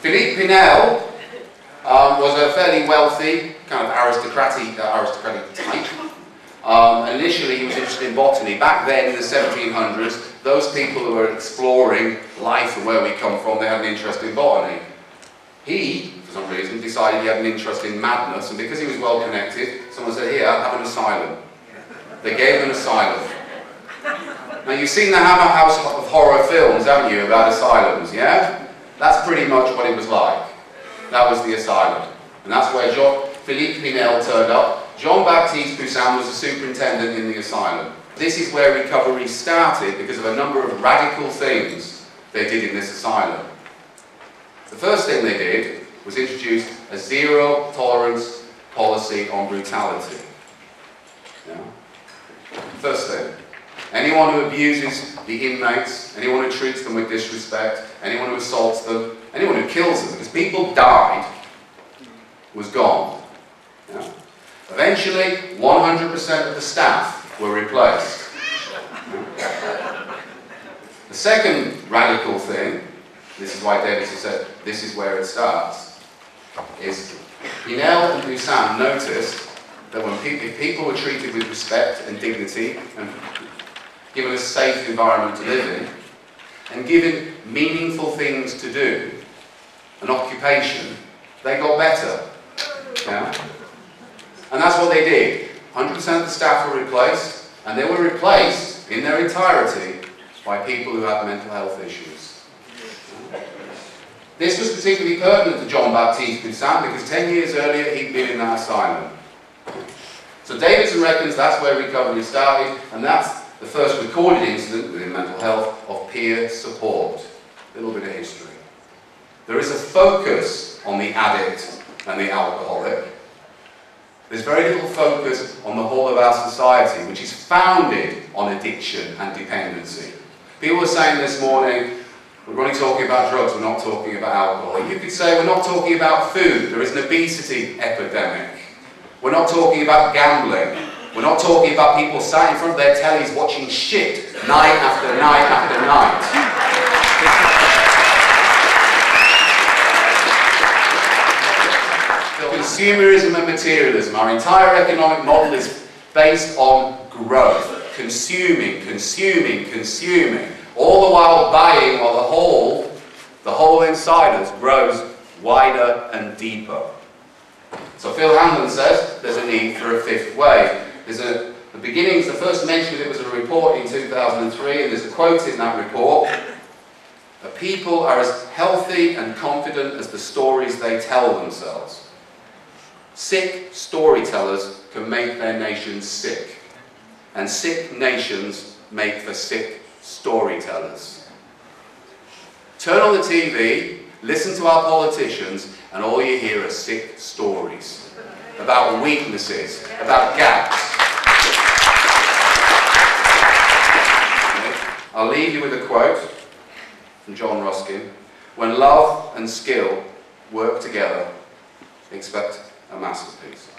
Philippe Pinel was a fairly wealthy, kind of aristocratic type. Initially, he was interested in botany. Back then, in the 1700s, those people who were exploring life and where we come from, they had an interest in botany. He, for some reason, decided he had an interest in madness, and because he was well connected, someone said, "Here, have an asylum." They gave him an asylum. Now, you've seen the Hammer House of Horror films, haven't you, about asylums, yeah? That's pretty much what it was like. That was the asylum. And that's where Philippe Pinel turned up. Jean-Baptiste Poussin was the superintendent in the asylum. This is where recovery started because of a number of radical things they did in this asylum. The first thing they did was introduce a zero-tolerance policy on brutality. Yeah? First thing. Anyone who abuses the inmates, anyone who treats them with disrespect, anyone who assaults them, anyone who kills them, because people died, was gone. Yeah? Eventually, 100% of the staff were replaced. The second radical thing, this is why Davis has said, this is where it starts, is Pinel and Poussin noticed that when if people were treated with respect and dignity and given a safe environment to live in and given meaningful things to do, an occupation, they got better. Yeah? And that's what they did. 100% of the staff were replaced, and they were replaced in their entirety by people who had mental health issues. This was particularly pertinent to Jean-Baptiste Poussin because 10 years earlier he'd been in that asylum. So Davidson reckons that's where recovery started, and that's the first recorded incident within mental health of peer support. A little bit of history. There is a focus on the addict and the alcoholic. There's very little focus on the whole of our society, which is founded on addiction and dependency. People were saying this morning, we're only talking about drugs, we're not talking about alcohol. You could say we're not talking about food, there is an obesity epidemic. We're not talking about gambling. We're not talking about people sat in front of their tellies watching shit night after night after night. Consumerism and materialism. Our entire economic model is based on growth. Consuming, consuming, consuming. All the while buying while the hole inside us grows wider and deeper. So Phil Hanlon says there's a need for a fifth way. The beginnings, the first mention of it was a report in 2003, and there's a quote in that report. The people are as healthy and confident as the stories they tell themselves. Sick storytellers can make their nations sick, and sick nations make for sick storytellers. Turn on the TV, listen to our politicians, and all you hear are sick stories about weaknesses, about gaps. I'll leave you with a quote from John Ruskin. When love and skill work together, expect a masterpiece.